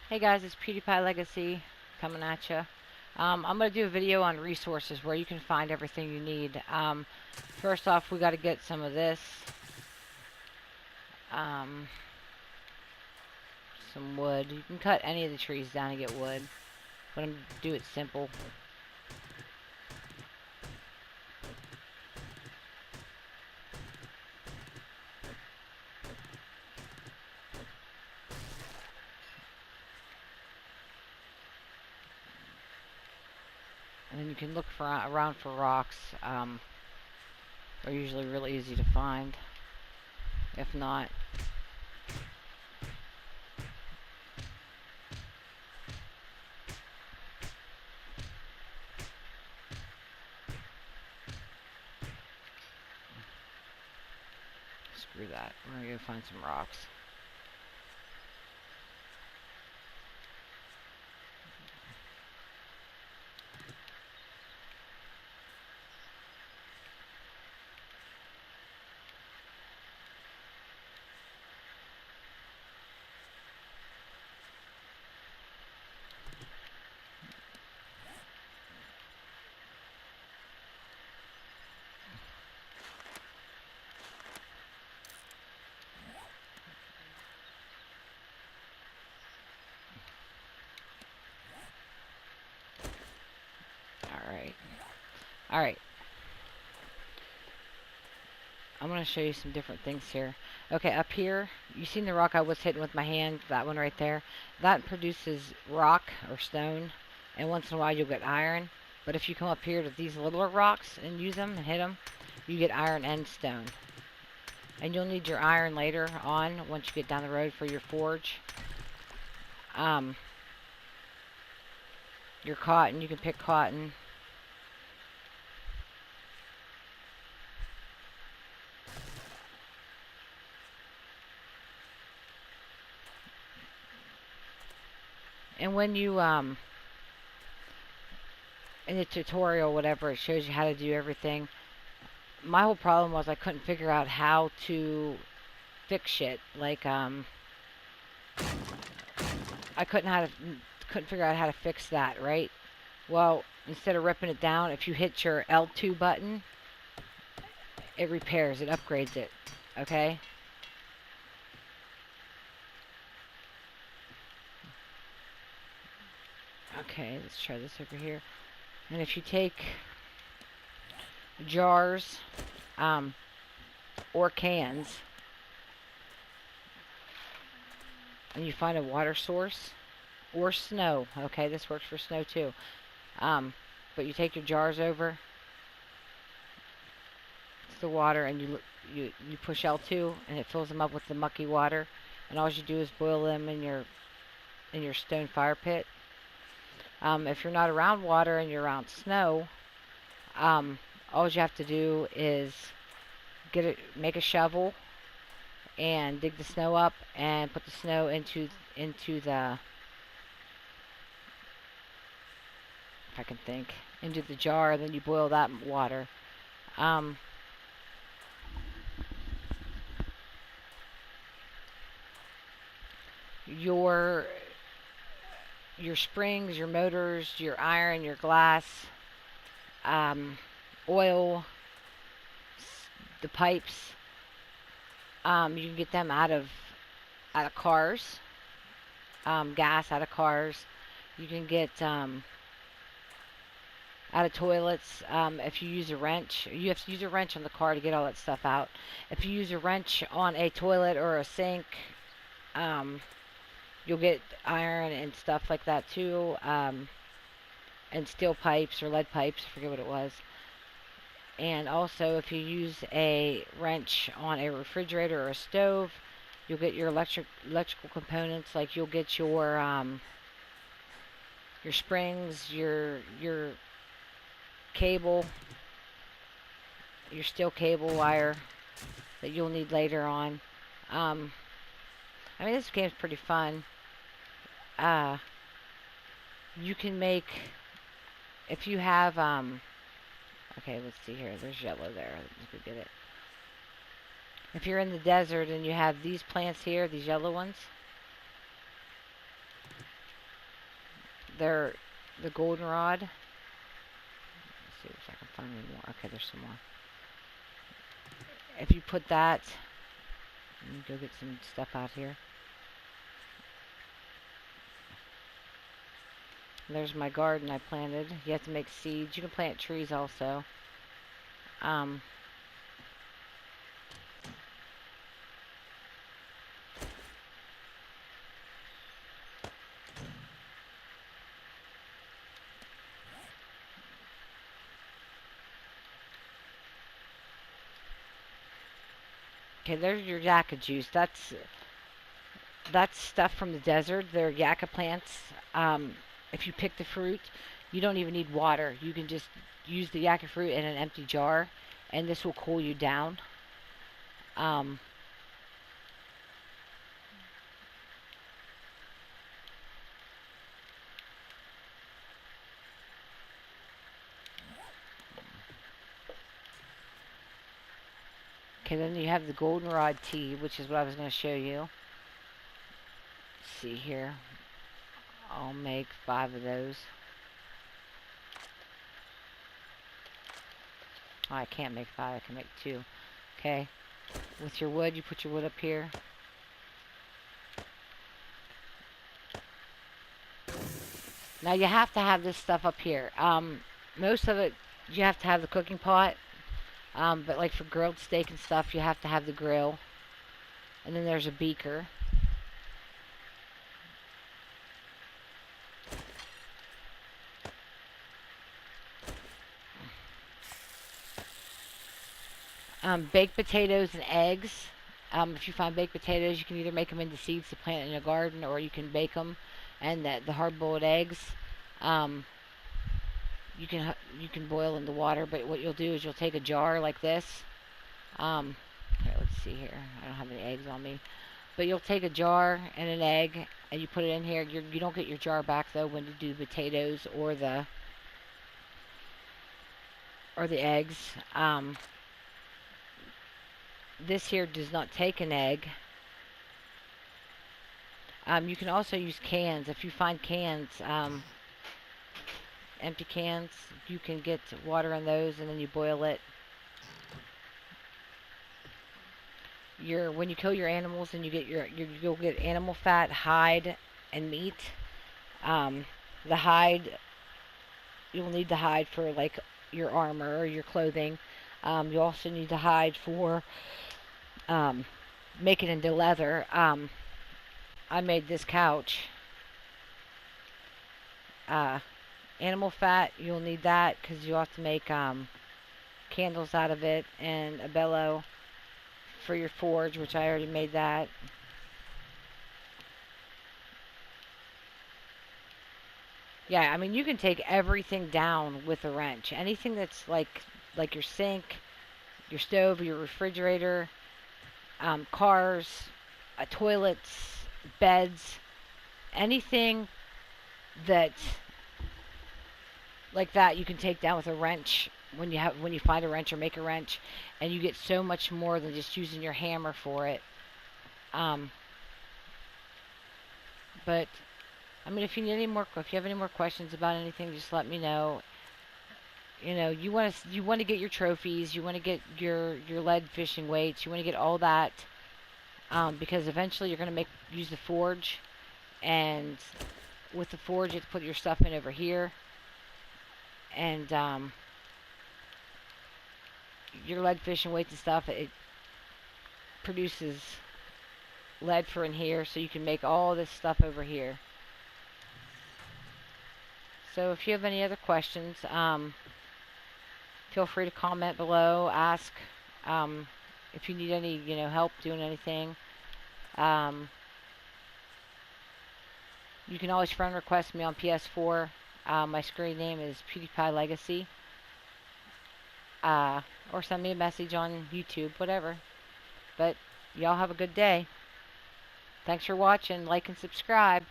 Hey guys, it's PewDiePie Legacy coming at you. I'm going to do a video on resources where you can find everything you need. First off, we got to get some of this. Um, some wood. You can cut any of the trees down and get wood. But I'm going to do it simple. And then you can look around for rocks. They're usually really easy to find. If not, screw that. We're going to go find some rocks. Alright. I'm going to show you some different things here. Okay, up here, you seen the rock I was hitting with my hand? That one right there? That produces rock or stone, and once in a while you'll get iron. But if you come up here to these littler rocks and use them and hit them, you get iron and stone. And you'll need your iron later on once you get down the road for your forge. Your cotton, you can pick cotton. And when you, in the tutorial, whatever, it shows you how to do everything. My whole problem was I couldn't figure out how to fix shit. Like, I couldn't figure out how to fix that, right? Well, instead of ripping it down, if you hit your L2 button, it repairs, it upgrades it, okay? Okay, let's try this over here. And if you take jars, or cans, and you find a water source, or snow, okay, this works for snow too. But you take your jars over to the water, and you push L2, and it fills them up with the mucky water, and all you do is boil them in your stone fire pit. If you're not around water and you're around snow, all you have to do is make a shovel and dig the snow up and put the snow into the, if I can think, into the jar, and then you boil that water. Your springs, your motors, your iron, your glass, oil, the pipes, you can get them out of cars, gas out of cars. You can get out of toilets. If you use a wrench, you have to use a wrench on the car to get all that stuff out. If you use a wrench on a toilet or a sink, you'll get iron and stuff like that too, and steel pipes or lead pipes, I forget what it was. And also, if you use a wrench on a refrigerator or a stove, you'll get your electrical components. Like you'll get your springs, your cable, your steel cable wire that you'll need later on. I mean, this game's pretty fun. You can make, if you have, okay, let's see here. There's yellow there. Let's go get it. If you're in the desert and you have these plants here, these yellow ones, They're the goldenrod. Let's see if I can find any more. Okay, there's some more. If you put that, let me go get some stuff out here. There's my garden I planted. You have to make seeds. You can plant trees also. Um, okay, there's your yucca juice. That's stuff from the desert. They're yucca plants. If you pick the fruit, you don't even need water. You can just use the yucca fruit in an empty jar, and this will cool you down. Um, okay, then you have the goldenrod tea, which is what I was going to show you. Let's see here. I'll make 5 of those. Oh, I can't make 5. I can make 2. Okay. With your wood, you put your wood up here. Now you have to have this stuff up here. Most of it, you have to have the cooking pot. But like for grilled steak and stuff, you have to have the grill. And then there's a beaker. Baked potatoes and eggs. If you find baked potatoes, you can either make them into seeds to plant in a garden, or you can bake them. And the hard-boiled eggs, um, you can boil in the water. But what you'll do is you'll take a jar like this. Okay, let's see here. I don't have any eggs on me. But you'll take a jar and an egg, and you put it in here. You don't get your jar back though when you do potatoes or the eggs. This here does not take an egg. You can also use cans. If you find cans, empty cans, you can get water in those, and then you boil it. When you kill your animals, and you'll get animal fat, hide, and meat. The hide, you'll need the hide for like your armor or your clothing. You also need the hide for make it into leather. I made this couch. Animal fat, you'll need that because you have to make candles out of it, and a bellow for your forge, which I already made that. Yeah, I mean, you can take everything down with a wrench. Anything that's like your sink, your stove, your refrigerator, cars, toilets, beds, anything that like that you can take down with a wrench when you find a wrench or make a wrench, and you get so much more than just using your hammer for it. Um, but I mean, if you have any more questions about anything, just let me know. You want to get your trophies, you want to get your lead fishing weights, you want to get all that, because eventually you're going to use the forge, and with the forge you have to put your stuff in over here, and your lead fishing weights and stuff, it produces lead for in here, so you can make all this stuff over here. So if you have any other questions, feel free to comment below, ask if you need any help doing anything. You can always friend request me on ps4. My screen name is PewDiePie Legacy, or send me a message on YouTube, whatever. But y'all have a good day. Thanks for watching. Like and subscribe.